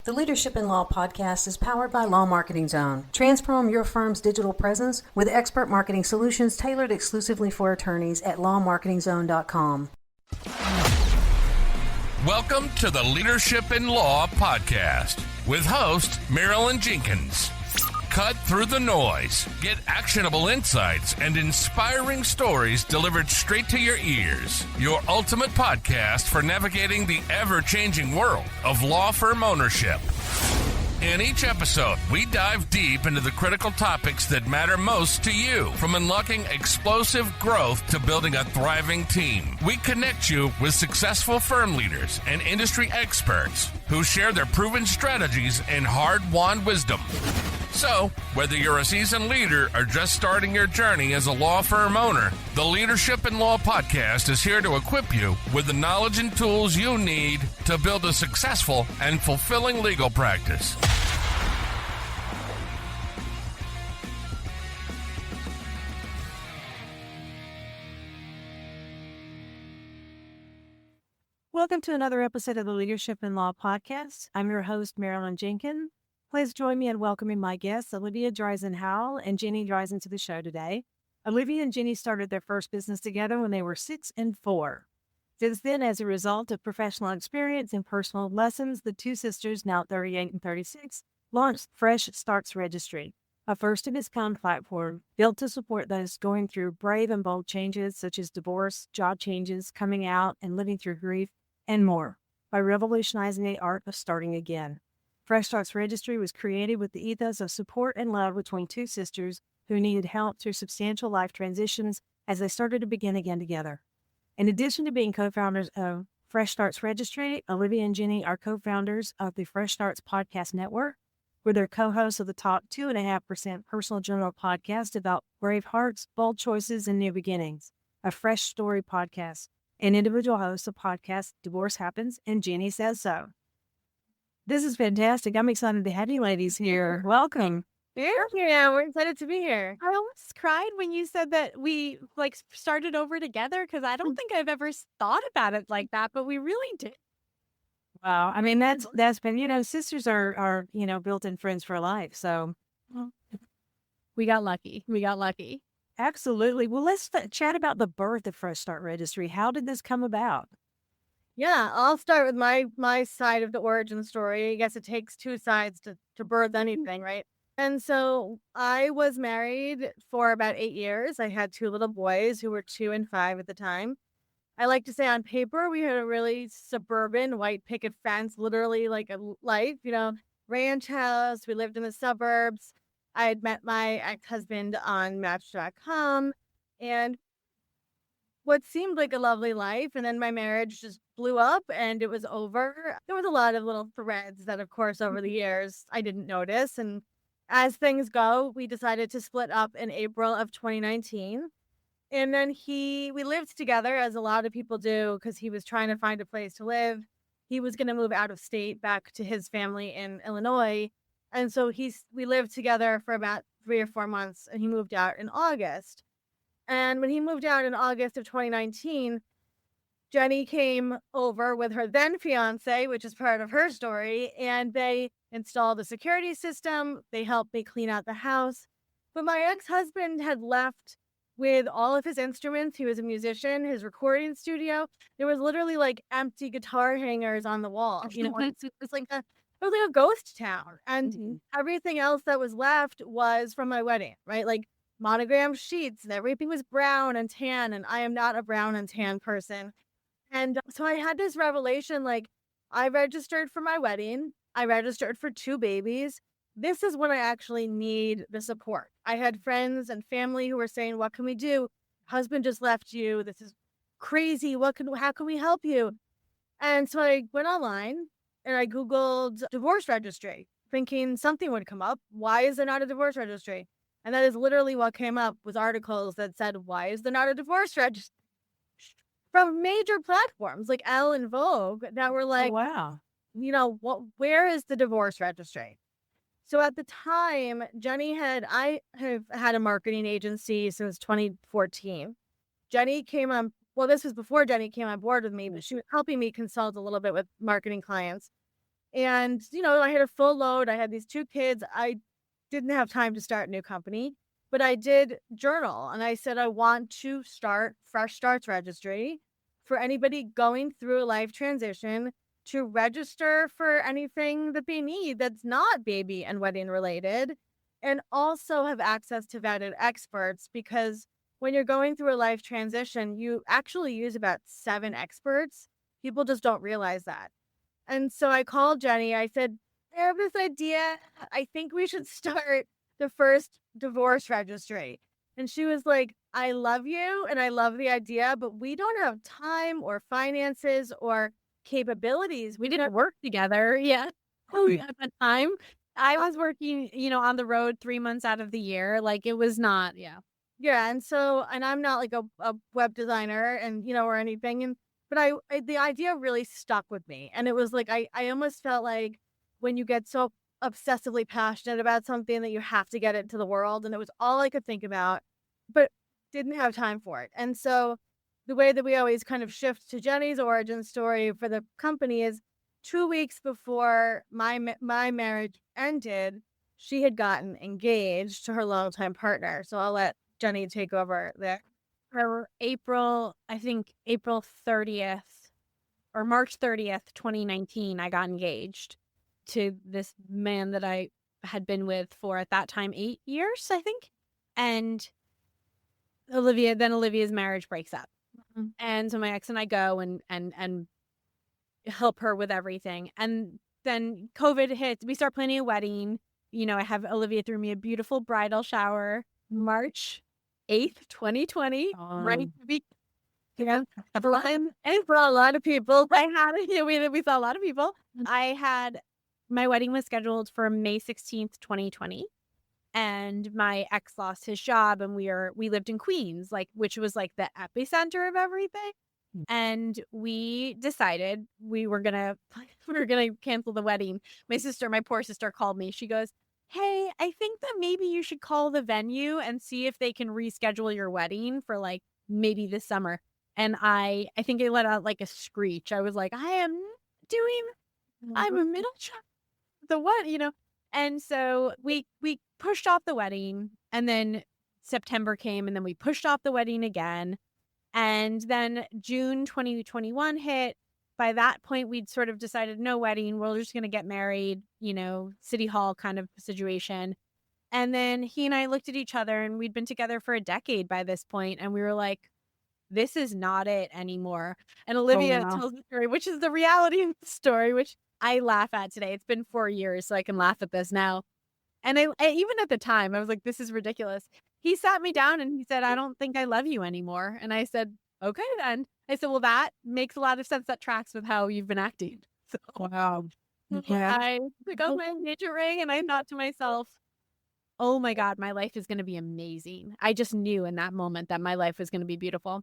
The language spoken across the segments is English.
The Leadership in Law podcast is powered by Law Marketing Zone. Transform your firm's digital presence with expert marketing solutions tailored exclusively for attorneys at lawmarketingzone.com. Welcome to the Leadership in Law podcast with host Marilyn Jenkins. Cut through the noise, get actionable insights and inspiring stories delivered straight to your ears. Your ultimate podcast for navigating the ever-changing world of law firm ownership. In each episode, we dive deep into the critical topics that matter most to you, from unlocking explosive growth to building a thriving team. We connect you with successful firm leaders and industry experts who share their proven strategies and hard-won wisdom. So, whether you're a seasoned leader or just starting your journey as a law firm owner, the Leadership in Law podcast is here to equip you with the knowledge and tools you need to build a successful and fulfilling legal practice. Welcome to another episode of the Leadership in Law podcast. I'm your host, Marilyn Jenkins. Please join me in welcoming my guests, Olivia Dreizen-Howell and Jenny Dreizen, to the show today. Olivia and Jenny started their first business together when they were 6 and 4. Since then, as a result of professional experience and personal lessons, the two sisters, now 38 and 36, launched Starts Registry, a first-of-its-kind platform built to support those going through brave and bold changes such as divorce, job changes, coming out, and living through grief, and more, by revolutionizing the art of starting again. Starts Registry was created with the ethos of support and love between two sisters who needed help through substantial life transitions as they started to begin again together. In addition to being co-founders of Starts Registry, Olivia and Jenny are co-founders of the Fresh Starts Podcast Network, where they're co-hosts of the top 2.5% personal journal podcast about brave hearts, bold choices, and new beginnings, a fresh story podcast, and individual hosts of podcast Divorce Happens and Jenny Says So. This is fantastic. I'm excited to have you ladies here. Welcome. Yeah, we're excited to be here. I almost cried when you said that we started over together, because I don't think I've ever thought about it like that, but we really did. Wow. I mean, that's been, sisters are built-in friends for life. So We got lucky. absolutely. Well, let's chat about the birth of Fresh Start Registry. How did this come about? Yeah, I'll start with my side of the origin story. I guess it takes two sides to birth anything, right? And so I was married for about 8 years. I had two little boys who were 2 and 5 at the time. I like to say on paper, we had a really suburban white picket fence, literally like a life, ranch house. We lived in the suburbs. I had met my ex-husband on Match.com, and what seemed like a lovely life, and then my marriage just blew up and it was over. There was a lot of little threads that, of course, over the years I didn't notice. And as things go, we decided to split up in April of 2019. And then we lived together, as a lot of people do, because he was trying to find a place to live. He was going to move out of state back to his family in Illinois. And so we lived together for about 3 or 4 months, and he moved out in August. And when he moved out in August of 2019, Jenny came over with her then fiance, which is part of her story, and they installed a security system. They helped me clean out the house. But my ex-husband had left with all of his instruments. He was a musician, his recording studio. There was literally empty guitar hangers on the wall. It was like a ghost town. And everything else that was left was from my wedding, right? Monogram sheets, and everything was brown and tan, and I am not a brown and tan person. And so I had this revelation, I registered for my wedding. I registered for 2 babies. This is when I actually need the support. I had friends and family who were saying, what can we do? Husband just left you. This is crazy. How can we help you? And so I went online and I Googled divorce registry, thinking something would come up. Why is there not a divorce registry? And that is literally what came up, was articles that said, why is there not a divorce registry? From major platforms like Elle and Vogue that were like, Oh, wow. Where is the divorce registry? So at the time, I have had a marketing agency since 2014. Jenny came on, this was before Jenny came on board with me, but she was helping me consult a little bit with marketing clients. And, I had a full load. I had these 2 kids. I didn't have time to start a new company, but I did journal. And I said, I want to start Fresh Starts Registry for anybody going through a life transition to register for anything that they need that's not baby and wedding related, and also have access to vetted experts, because when you're going through a life transition, you actually use about 7 experts. People just don't realize that. And so I called Jenny. I said, I have this idea. I think we should start the first divorce registry. And she was like, I love you and I love the idea, but we don't have time or finances or capabilities. We didn't work together yet at the time. I was working, on the road 3 months out of the year. Like, it was not, yeah. Yeah. And I'm not like a web designer and, or anything. But the idea really stuck with me. And it was like, I almost felt like when you get so obsessively passionate about something that you have to get it to the world. And it was all I could think about, but didn't have time for it. And so the way that we always kind of shift to Jenny's origin story for the company is 2 weeks before my marriage ended, she had gotten engaged to her longtime partner. So I'll let Jenny take over there. For April 30th or March 30th, 2019, I got engaged to this man that I had been with for, at that time, 8 years, I think. And Olivia's marriage breaks up. Mhm. And so my ex and I go and help her with everything. And then COVID hits. We start planning a wedding. I have Olivia threw me a beautiful bridal shower March 8th, 2020. Right. Yeah. And for a lot of people. We saw a lot of people. My wedding was scheduled for May 16th, 2020. And my ex lost his job, and we lived in Queens, which was like the epicenter of everything. And we decided we were gonna cancel the wedding. My poor sister, called me. She goes, "Hey, I think that maybe you should call the venue and see if they can reschedule your wedding for maybe this summer." And I think I let out a screech. I was like, I'm a middle child. The what, And so we pushed off the wedding, and then September came, and then we pushed off the wedding again. And then June 2021 hit. By that point, we'd sort of decided no wedding. We're just going to get married, City Hall kind of situation. And then he and I looked at each other, and we'd been together for a decade by this point, and we were like, this is not it anymore. And Olivia tells the story, which is the reality of the story, which I laugh at today. It's been 4 years, so I can laugh at this now. And I even at the time, I was like, this is ridiculous. He sat me down and he said, I don't think I love you anymore. And I said, okay, then. I said, well, that makes a lot of sense. That tracks with how you've been acting. So Wow. Yeah. I took out my engagement ring, and I thought to myself, oh my God, my life is going to be amazing. I just knew in that moment that my life was going to be beautiful.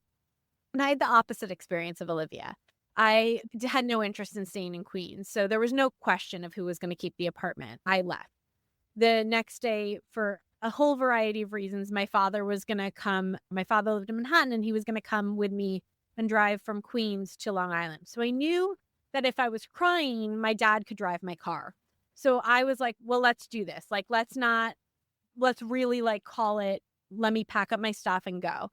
And I had the opposite experience of Olivia. I had no interest in staying in Queens, so there was no question of who was going to keep the apartment. I left. The next day, for a whole variety of reasons, my father was going to come. My father lived in Manhattan, and he was going to come with me and drive from Queens to Long Island. So I knew that if I was crying, my dad could drive my car. So I was like, well, let's do this. Let's really call it, let me pack up my stuff and go.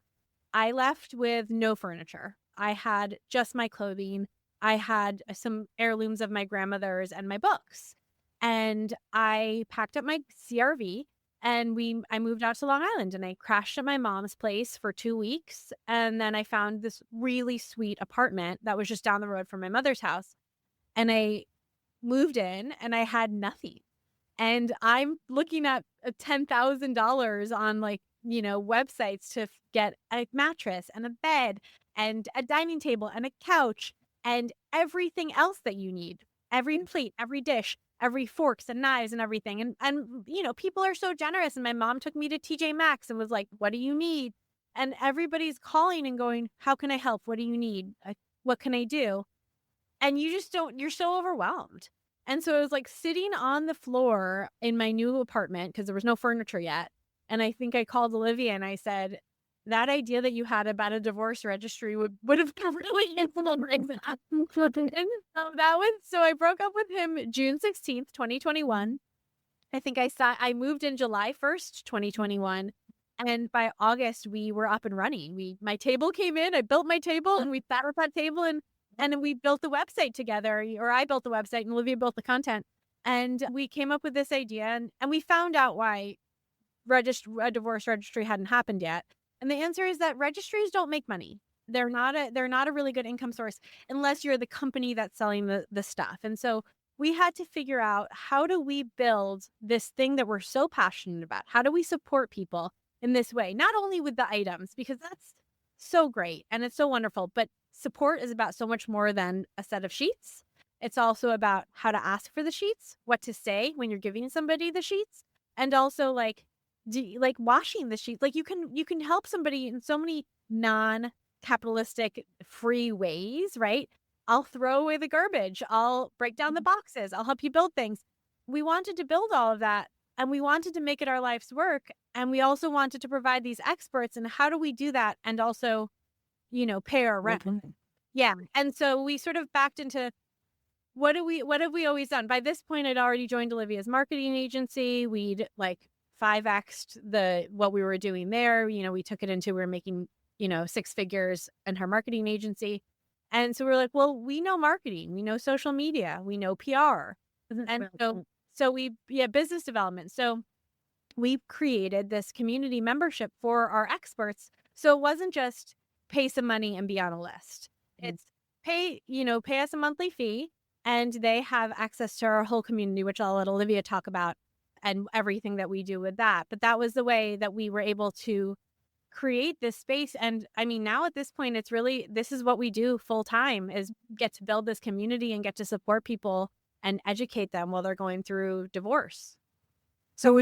I left with no furniture. I had just my clothing. I had some heirlooms of my grandmother's and my books. And I packed up my CRV, and I moved out to Long Island, and I crashed at my mom's place for 2 weeks. And then I found this really sweet apartment that was just down the road from my mother's house. And I moved in, and I had nothing. And I'm looking at $10,000 on websites to get a mattress and a bed and a dining table and a couch and everything else that you need. Every plate, every dish, every forks and knives and everything. And people are so generous. And my mom took me to TJ Maxx and was like, what do you need? And everybody's calling and going, how can I help? What do you need? What can I do? And you're so overwhelmed. And so I was sitting on the floor in my new apartment because there was no furniture yet. And I think I called Olivia and I said, that idea that you had about a divorce registry would have really influenced that. So I broke up with him June 16th, 2021. I think I moved in July 1st, 2021. And by August, we were up and running. My table came in, I built my table, and we sat at that table and we built the website together, or I built the website and Olivia built the content. And we came up with this idea and we found out why a divorce registry hadn't happened yet. And the answer is that registries don't make money. They're not a really good income source unless you're the company that's selling the stuff. And so we had to figure out, how do we build this thing that we're so passionate about? How do we support people in this way? Not only with the items, because that's so great and it's so wonderful, but support is about so much more than a set of sheets. It's also about how to ask for the sheets, what to say when you're giving somebody the sheets, and also like washing the sheets. Like you can help somebody in so many non-capitalistic free ways, right? I'll throw away the garbage. I'll break down the boxes. I'll help you build things. We wanted to build all of that, and we wanted to make it our life's work. And we also wanted to provide these experts. And how do we do that and also, pay our rent? Yeah. And so we sort of backed into, what have we always done? By this point, I'd already joined Olivia's marketing agency. We'd 5x'd what we were doing there. We took it into, we were making, 6 figures in her marketing agency. And so we're like, well, we know marketing, we know social media, we know PR. And so business development. So we created this community membership for our experts. So it wasn't just pay some money and be on a list. It's pay us a monthly fee, and they have access to our whole community, which I'll let Olivia talk about, and everything that we do with that. But that was the way that we were able to create this space. And I mean, now at this point, it's really, this is what we do full time, is get to build this community and get to support people and educate them while they're going through divorce. So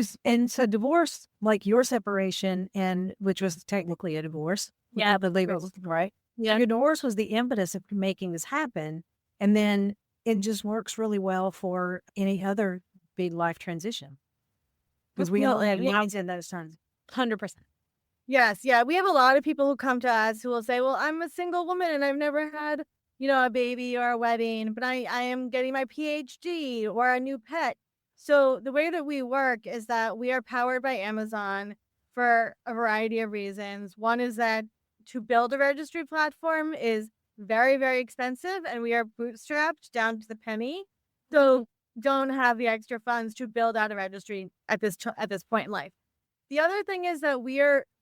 divorce, like your separation, and which was technically a divorce. Yeah. The legal, right? Yeah. Your divorce was the impetus of making this happen. And then it just works really well for any other big life transition. Because we all have needs in those times. 100%. Yes. Yeah. We have a lot of people who come to us who will say, well, I'm a single woman and I've never had, a baby or a wedding, but I am getting my PhD or a new pet. So the way that we work is that we are powered by Amazon for a variety of reasons. One is that to build a registry platform is very, very expensive, and we are bootstrapped down to the penny. So don't have the extra funds to build out a registry at this point in life. The other thing is that we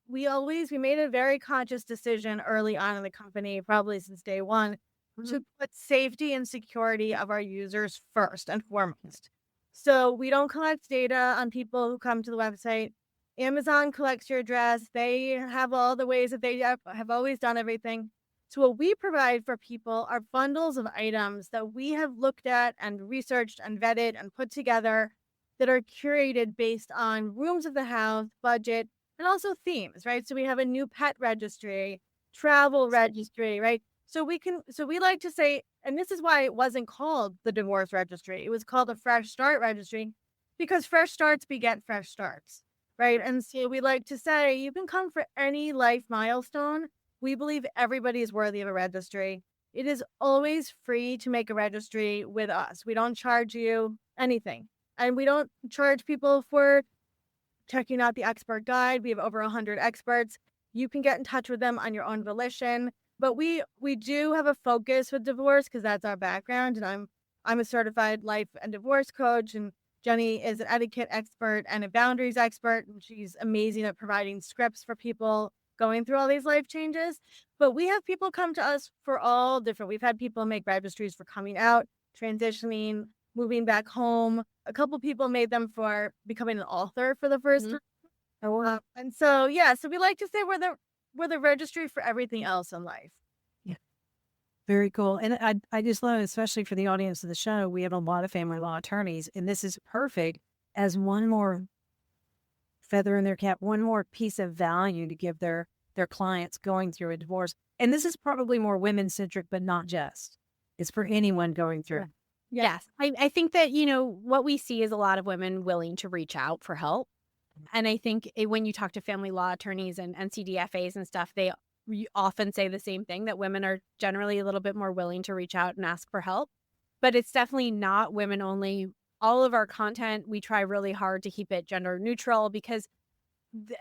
made a very conscious decision early on in the company, probably since day one, to put safety and security of our users first and foremost. So we don't collect data on people who come to the website. Amazon collects your address. They have all the ways that they have always done everything. So what we provide for people are bundles of items that we have looked at and researched and vetted and put together that are curated based on rooms of the house, budget, and also themes, right? So we have a new pet registry, travel registry, right? So we like to say, and this is why it wasn't called the divorce registry. It was called a fresh start registry, because fresh starts beget fresh starts, right? And so we like to say, you can come for any life milestone. We believe everybody is worthy of a registry. It is always free to make a registry with us. We don't charge you anything. And we don't charge people for checking out the expert guide. We have over 100 experts. You can get in touch with them on your own volition. But we do have a focus with divorce, because that's our background. And I'm a certified life and divorce coach, and Jenny is an etiquette expert and a boundaries expert. And she's amazing at providing scripts for people going through all these life changes. But we have people come to us for all different. We've had people make registries for coming out, transitioning, moving back home. A couple people made them for becoming an author for the first time. Oh, wow. And so, so we like to say we're the registry for everything else in life. Yeah. Very cool. And I just love, especially for the audience of the show, we have a lot of family law attorneys, and this is perfect as one more feather in their cap, one more piece of value to give their clients going through a divorce. And this is probably more women-centric, but not just. It's for anyone going through. Yes. I think that, what we see is a lot of women willing to reach out for help. And I think when you talk to family law attorneys and CDFAs and stuff, they often say the same thing, that women are generally a little bit more willing to reach out and ask for help. But it's definitely not women only. All of our content, we try really hard to keep it gender neutral, because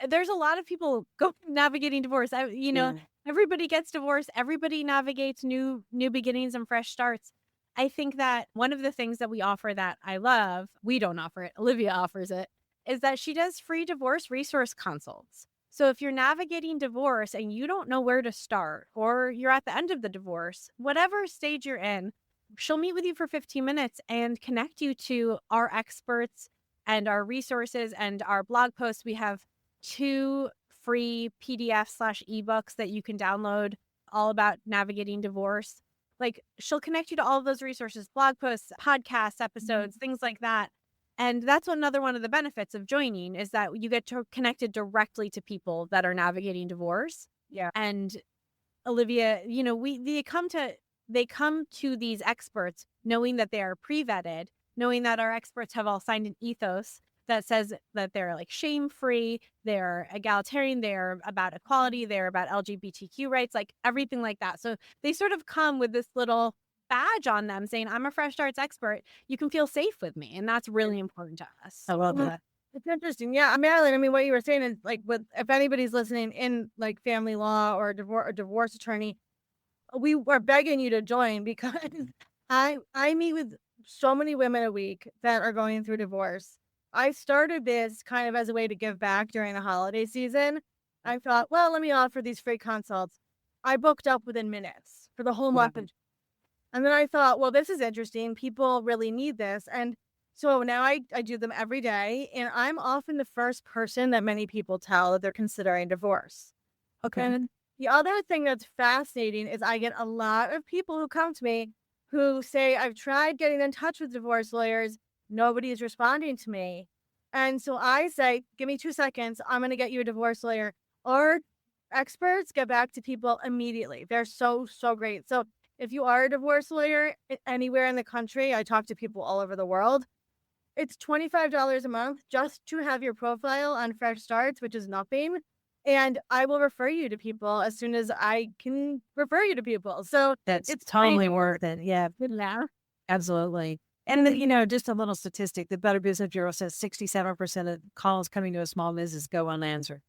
there's a lot of people navigating divorce. Everybody gets divorced. Everybody navigates new beginnings and fresh starts. I think that one of the things that we offer that I love, we don't offer it, Olivia offers it, is that she does free divorce resource consults. So if you're navigating divorce and you don't know where to start, or you're at the end of the divorce, whatever stage you're in, she'll meet with you for 15 minutes and connect you to our experts and our resources and our blog posts. We have 2 free PDF/ebooks that you can download all about navigating divorce. Like, she'll connect you to all of those resources, blog posts, podcasts, episodes, things like that. And that's another one of the benefits of joining, is that you get connected directly to people that are navigating divorce. Yeah. And Olivia, they come to these experts knowing that they are pre-vetted, knowing that our experts have all signed an ethos that says that they're like shame-free, they're egalitarian, they're about equality, they're about LGBTQ rights, like everything like that. So they sort of come with this little badge on them saying, I'm a fresh starts expert. You can feel safe with me. And that's really important to us. I love that. It's interesting. Yeah, Marilyn, I mean, what you were saying is, like, if anybody's listening in like family law or a divorce attorney, we were begging you to join, because I meet with so many women a week that are going through divorce. I started this kind of as a way to give back during the holiday season. I thought, well, let me offer these free consults. I booked up within minutes for the whole month. And then I thought, well, this is interesting. People really need this. And so now I do them every day. And I'm often the first person that many people tell that they're considering divorce. Okay. And the other thing that's fascinating is I get a lot of people who come to me who say, I've tried getting in touch with divorce lawyers. Nobody is responding to me. And so I say, give me 2 seconds. I'm going to get you a divorce lawyer. Our experts get back to people immediately. They're so great. So if you are a divorce lawyer anywhere in the country, I talk to people all over the world. It's $25 a month just to have your profile on Fresh Starts, which is nothing. And I will refer you to people as soon as I can refer you to people. So That's it's totally worth it. Yeah, Yeah. absolutely. And, just a little statistic, the Better Business Bureau says 67% of calls coming to a small business go unanswered.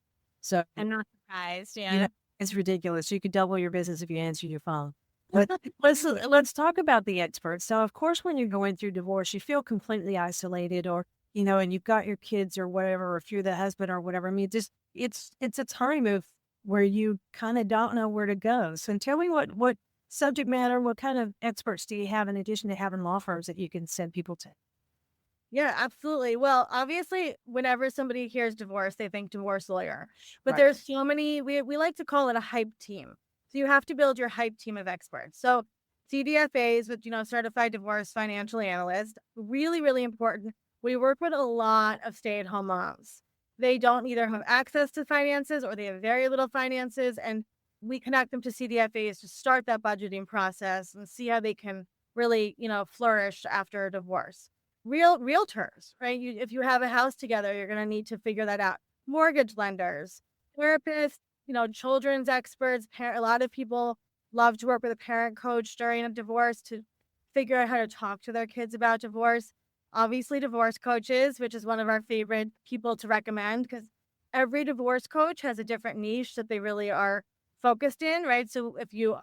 So I'm not surprised. Yeah. it's ridiculous. You could double your business if you answer your phone. But let's talk about the experts. So, of course, when you're going through divorce, you feel completely isolated, or, and you've got your kids or whatever, or if you're the husband or whatever. I mean, it's a time of where you kind of don't know where to go. So tell me what subject matter, what kind of experts do you have in addition to having law firms that you can send people to? Yeah, absolutely. Well, obviously, whenever somebody hears divorce, they think divorce lawyer. But Right. there's so many, we like to call it a hype team. So you have to build your hype team of experts. So CDFAs, with, certified divorce financial analyst, really, really important. We work with a lot of stay-at-home moms. They don't either have access to finances or they have very little finances. And we connect them to CDFAs to start that budgeting process and see how they can really, flourish after a divorce. Realtors, right? If you have a house together, you're going to need to figure that out. Mortgage lenders, therapists, children's experts. A lot of people love to work with a parent coach during a divorce to figure out how to talk to their kids about divorce. Obviously, divorce coaches, which is one of our favorite people to recommend, because every divorce coach has a different niche that they really are focused in, right? So if you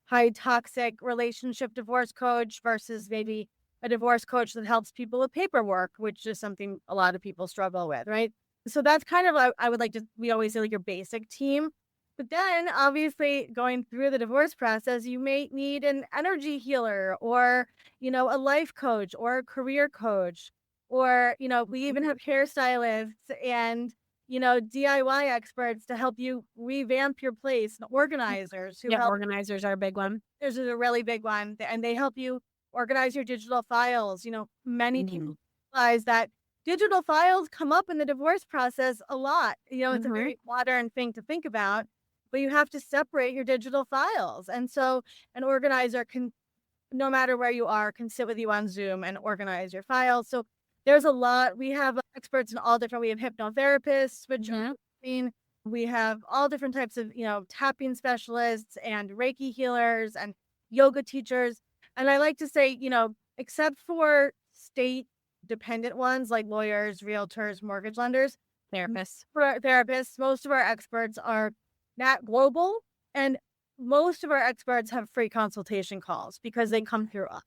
high toxic relationship divorce coach versus maybe a divorce coach that helps people with paperwork, which is something a lot of people struggle with, right? So that's kind of, I would like to, we always say, like, your basic team. But then obviously going through the divorce process, you may need an energy healer or, a life coach or a career coach, or, we even have hairstylists and, DIY experts to help you revamp your place, and organizers who help. Organizers are a big one. There's a really big one, and they help you organize your digital files. Many people realize that digital files come up in the divorce process a lot. It's a very modern thing to think about, but you have to separate your digital files. And so an organizer can, no matter where you are, can sit with you on Zoom and organize your files. So there's a lot. We have experts in all different, we have hypnotherapists, which we have all different types of, tapping specialists and Reiki healers and yoga teachers. And I like to say, except for state dependent ones like lawyers, realtors, mortgage lenders, Therapists. for our therapists, most of our experts are not global, and most of our experts have free consultation calls because they come through us.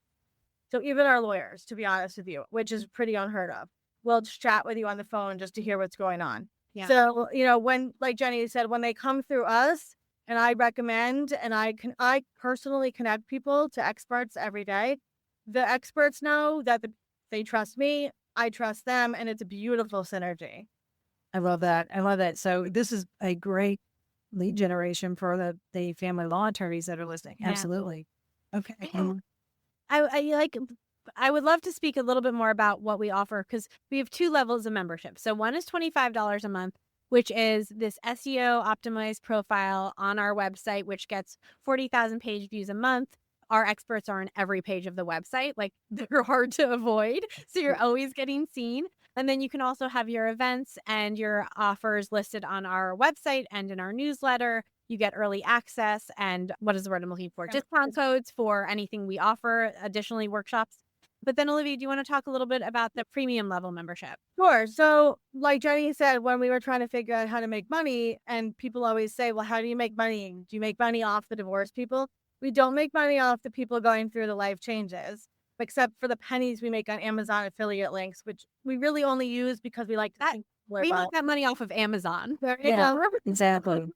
So even our lawyers, to be honest with you, which is pretty unheard of, will just chat with you on the phone just to hear what's going on. Yeah. So, when, like Jenny said, when they come through us, and I recommend, and I personally connect people to experts every day, the experts know that they trust me, I trust them, and it's a beautiful synergy. I love that. I love that. So this is a great lead generation for the family law attorneys that are listening. Yeah. Absolutely. Okay. I would love to speak a little bit more about what we offer, because we have 2 levels of membership. So one is $25 a month, which is this SEO optimized profile on our website, which gets 40,000 page views a month. Our experts are on every page of the website. Like, they're hard to avoid. So you're always getting seen. And then you can also have your events and your offers listed on our website and in our newsletter. You get early access and, what is the word I'm looking for? Discount codes for anything we offer, additionally workshops. But then, Olivia, do you want to talk a little bit about the premium level membership? Sure. So like Jenny said, when we were trying to figure out how to make money, and people always say, well, how do you make money? Do you make money off the divorced people? We don't make money off the people going through the life changes, except for the pennies we make on Amazon affiliate links, which we really only use because we like to think more We about. make that money off of Amazon. There you Yeah. go. Exactly.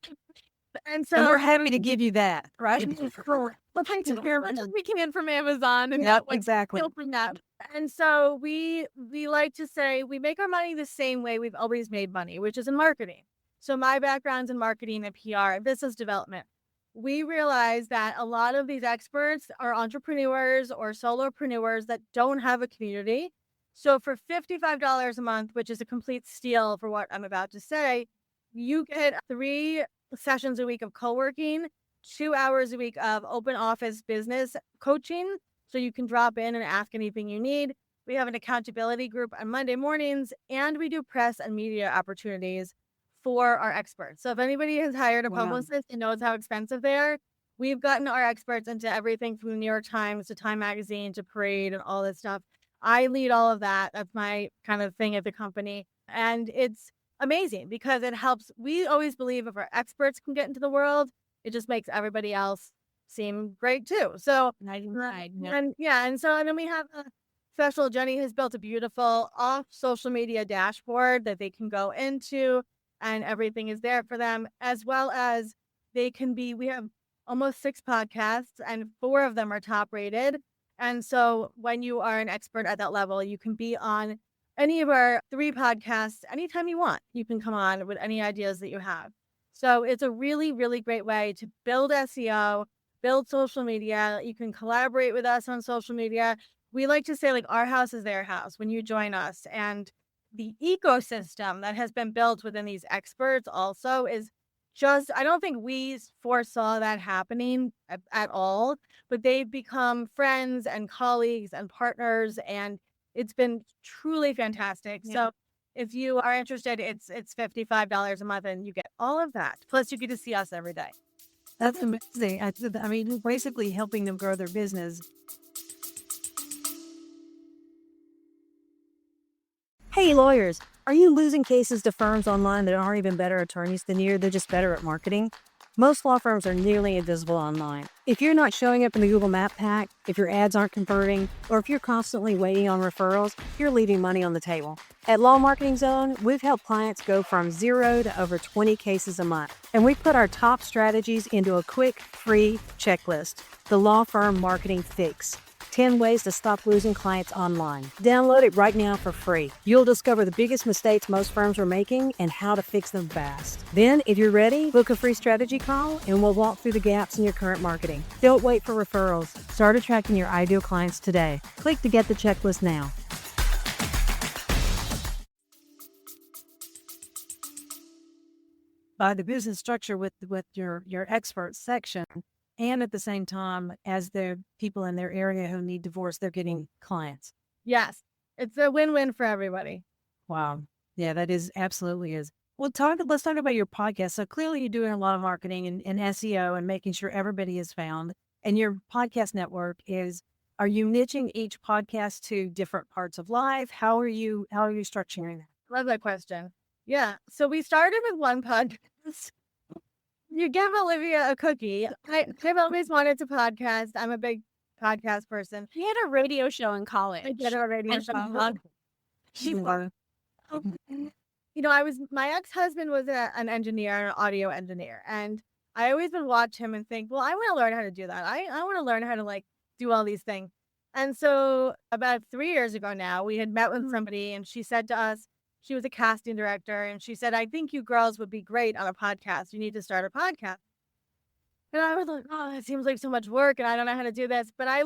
And So we're so happy to give you that, right? Let's take care of we can from Amazon and Yep, exactly. steal from that. And so we like to say we make our money the same way we've always made money, which is in marketing. So my background's in marketing and PR and business development. We realize that a lot of these experts are entrepreneurs or solopreneurs that don't have a community. So for $55 a month, which is a complete steal for what I'm about to say, you get 3 sessions a week of co-working, 2 hours a week of open office business coaching. So you can drop in and ask anything you need. We have an accountability group on Monday mornings, and we do press and media opportunities for our experts. So if anybody has hired a publicist and knows how expensive they are, we've gotten our experts into everything from the New York Times to Time Magazine to Parade and all this stuff. I lead all of that. That's my kind of thing at the company. And it's amazing because it helps. We always believe if our experts can get into the world, it just makes everybody else seem great too. So, and then we have a special, Jenny has built a beautiful off social media dashboard that they can go into, and everything is there for them, as well as we have almost 6 podcasts and 4 of them are top rated. And so when you are an expert at that level, you can be on any of our 3 podcasts anytime you want. You can come on with any ideas that you have. So it's a really, really great way to build SEO, build social media. You can collaborate with us on social media. We like to say, like, our house is their house when you join us. And the ecosystem that has been built within these experts also is just, I don't think we foresaw that happening at all, but they've become friends and colleagues and partners, and it's been truly fantastic. Yeah. So if you are interested, it's $55 a month and you get all of that. Plus you get to see us every day. That's amazing. I mean, basically helping them grow their business. Hey, lawyers, are you losing cases to firms online that aren't even better attorneys than you? They're just better at marketing? Most law firms are nearly invisible online. If you're not showing up in the Google Map pack, if your ads aren't converting, or if you're constantly waiting on referrals, you're leaving money on the table. At Law Marketing Zone, we've helped clients go from 0 to over 20 cases a month. And we put our top strategies into a quick, free checklist, the Law Firm Marketing Fix. 10 ways to stop losing clients online. Download it right now for free. You'll discover the biggest mistakes most firms are making and how to fix them fast. Then, if you're ready, book a free strategy call and we'll walk through the gaps in your current marketing. Don't wait for referrals. Start attracting your ideal clients today. Click to get the checklist now. By the business structure with your experts section, and at the same time, as the people in their area who need divorce, they're getting clients. Yes. It's a win-win for everybody. Wow. Yeah, that is absolutely is. Well, let's talk about your podcast. So clearly you're doing a lot of marketing and SEO and making sure everybody is found. And your podcast network are you niching each podcast to different parts of life? How are you structuring that? Love that question. Yeah. So we started with one podcast. You give Olivia a cookie. I've always wanted to podcast. I'm a big podcast person. We had a radio show in college. I did a radio And show. she My ex-husband was an engineer, an audio engineer, and I always would watch him and think, well, I want to learn how to do that. I want to learn how to like do all these things. And so about 3 years ago now, we had met with somebody and she said to us, she was a casting director, and she said, I think you girls would be great on a podcast. You need to start a podcast. And I was like, oh, that seems like so much work and I don't know how to do this. But I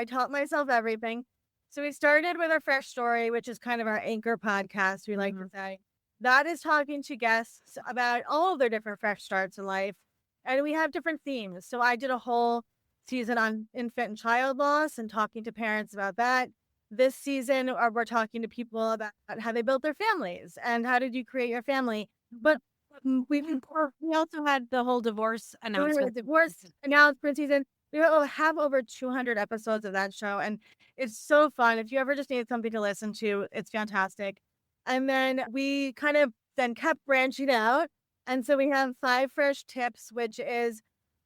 taught myself everything. So we started with our Fresh Story, which is kind of our anchor podcast, we like to say. That is talking to guests about all of their different fresh starts in life. And we have different themes. So I did a whole season on infant and child loss and talking to parents about that. This season, we're talking to people about how they built their families and how did you create your family. But we also had the whole divorce announcement. Divorce announcement season. We have over 200 episodes of that show, and it's so fun. If you ever just need something to listen to, it's fantastic. And then we kind of then kept branching out. And so we have 5 Fresh Tips, which is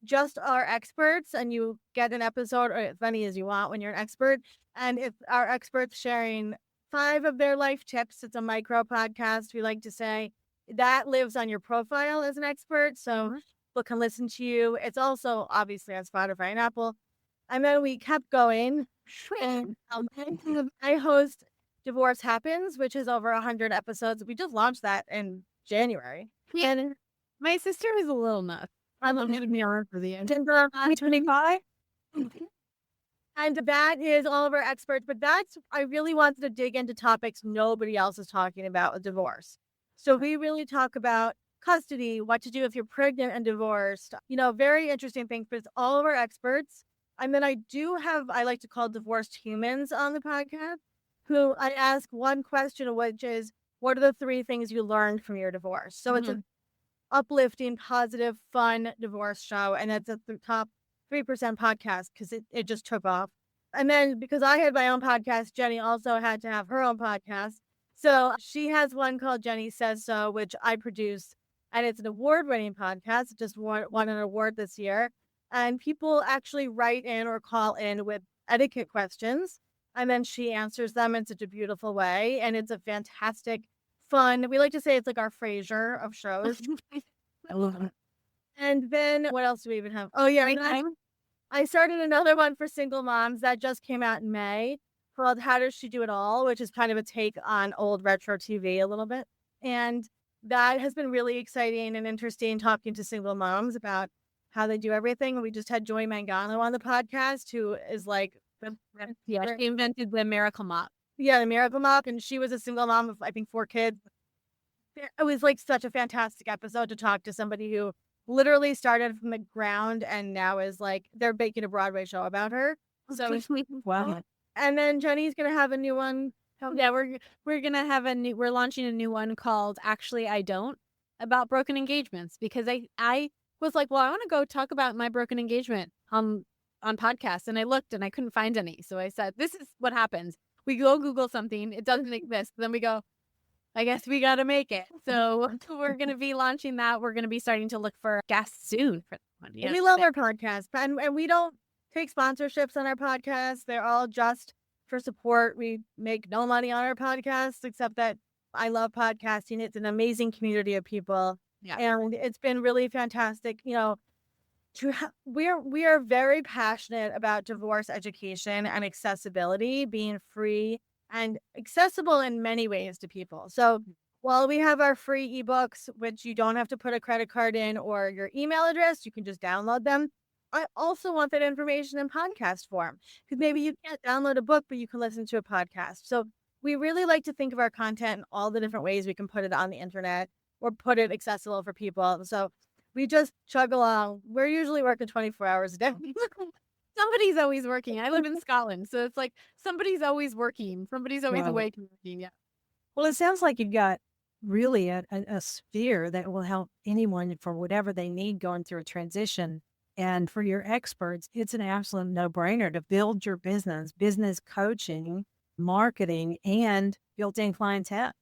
just our experts, and you get an episode or as many as you want when you're an expert. And it's our experts sharing 5 of their life tips. It's a micro podcast, we like to say. That lives on your profile as an expert, so people can listen to you. It's also obviously on Spotify and Apple. And then we kept going. And I host Divorce Happens, which is over 100 episodes. We just launched that in January. And my sister is a little nuts. I love to be on for the end. 25? And that is all of our experts. But I really wanted to dig into topics nobody else is talking about with divorce. So we really talk about custody, what to do if you're pregnant and divorced, very interesting things, but it's all of our experts. And then I like to call divorced humans on the podcast, who I ask one question, which is, what are the 3 things you learned from your divorce? So it's an uplifting, positive, fun divorce show. And it's at the top 3% podcast because it just took off. And then because I had my own podcast, Jenny also had to have her own podcast. So she has one called Jenny Says So, which I produce. And it's an award-winning podcast. It just won an award this year. And people actually write in or call in with etiquette questions. And then she answers them in such a beautiful way. And it's a fantastic, fun, we like to say it's like our Frasier of shows. I love it. And then what else do we even have? Oh, yeah. I started another one for single moms that just came out in May called How Does She Do It All, which is kind of a take on old retro TV a little bit. And that has been really exciting and interesting, talking to single moms about how they do everything. We just had Joy Mangano on the podcast, who is like... Yeah, she invented the Miracle Mop. Yeah, the Miracle Mop. And she was a single mom of, I think, 4 kids. It was like such a fantastic episode to talk to somebody who literally started from the ground and now is like, they're making a Broadway show about her. So, Wow. And then Jenny's going to have a new one. Yeah, we're going to have we're launching a new one called Actually I Don't, about broken engagements, because I was like, well, I want to go talk about my broken engagement on podcasts. And I looked and I couldn't find any. So I said, this is what happens. We go Google something. It doesn't exist. Then we go, I guess we got to make it. So we're going to be launching that. We're going to be starting to look for guests soon for that one. Yes. We love our podcast. And we don't take sponsorships on our podcast. They're all just for support. We make no money on our podcast, except that I love podcasting. It's an amazing community of people. Yeah. And it's been really fantastic. We are very passionate about divorce education and accessibility, being free and accessible in many ways to people. So while we have our free ebooks, which you don't have to put a credit card in or your email address, you can just download them. I also want that information in podcast form, because maybe you can't download a book, but you can listen to a podcast. So we really like to think of our content in all the different ways we can put it on the internet or put it accessible for people. So we just chug along. We're usually working 24 hours a day. Somebody's always working. I live in Scotland, so it's like somebody's always working. Somebody's always Wow. awake and working. Yeah. Well, it sounds like you've got really a sphere that will help anyone for whatever they need going through a transition. And for your experts, it's an absolute no-brainer to build your business coaching, marketing, and built-in clientele.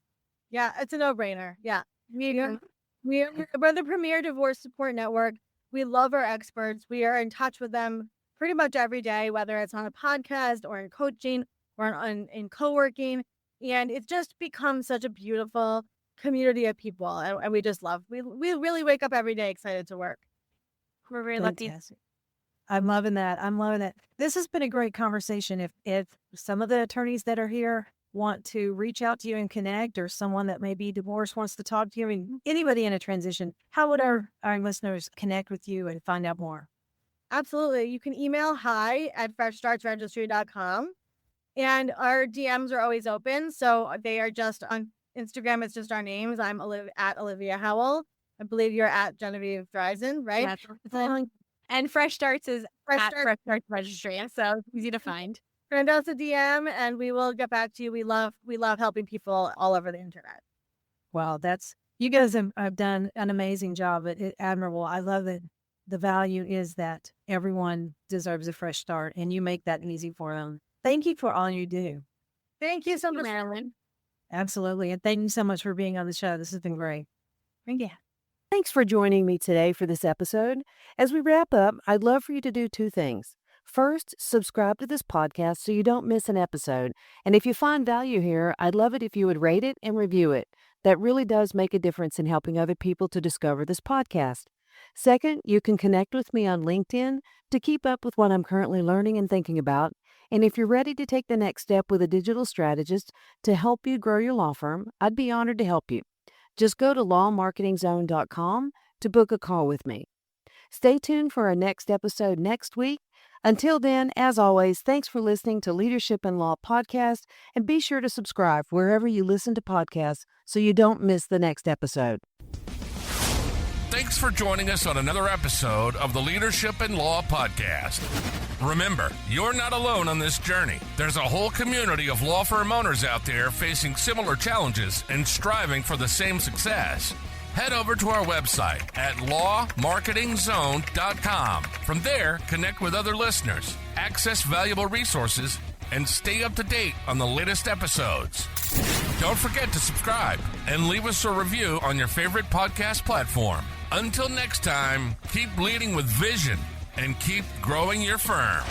Yeah, it's a no-brainer. Yeah. Yeah. We're the premier divorce support network. We love our experts. We are in touch with them pretty much every day, whether it's on a podcast or in coaching or in co-working. And it's just become such a beautiful community of people. And we just love, we really wake up every day excited to work. We're very lucky. Fantastic. I'm loving that. I'm loving that. This has been a great conversation. If some of the attorneys that are here want to reach out to you and connect, or someone that may be divorced wants to talk to you, I mean, anybody in a transition, how would our listeners connect with you and find out more? Absolutely. You can email hi@startsregistry.com. And our DMs are always open. So they are just on Instagram. It's just our names. I'm at Olivia Howell. I believe you're at Genevieve Dreizen, right? And Fresh Starts is at Start. Fresh Starts Registry, so it's easy to find. Send us a DM and we will get back to you. We love helping people all over the internet. Well, you guys have done an amazing job. Admirable. I love that the value is that everyone deserves a fresh start, and you make that easy for them. Thank you for all you do. Thank you so much, Marilyn. Absolutely. And thank you so much for being on the show. This has been great. Yeah. Thanks for joining me today for this episode. As we wrap up, I'd love for you to do two things. First, subscribe to this podcast so you don't miss an episode. And if you find value here, I'd love it if you would rate it and review it. That really does make a difference in helping other people to discover this podcast. Second, you can connect with me on LinkedIn to keep up with what I'm currently learning and thinking about. And if you're ready to take the next step with a digital strategist to help you grow your law firm, I'd be honored to help you. Just go to lawmarketingzone.com to book a call with me. Stay tuned for our next episode next week. Until then, as always, thanks for listening to Leadership in Law Podcast, and be sure to subscribe wherever you listen to podcasts so you don't miss the next episode. Thanks for joining us on another episode of the Leadership in Law Podcast. Remember, you're not alone on this journey. There's a whole community of law firm owners out there facing similar challenges and striving for the same success. Head over to our website at lawmarketingzone.com. From there, connect with other listeners, access valuable resources, and stay up to date on the latest episodes. Don't forget to subscribe and leave us a review on your favorite podcast platform. Until next time, keep leading with vision and keep growing your firm.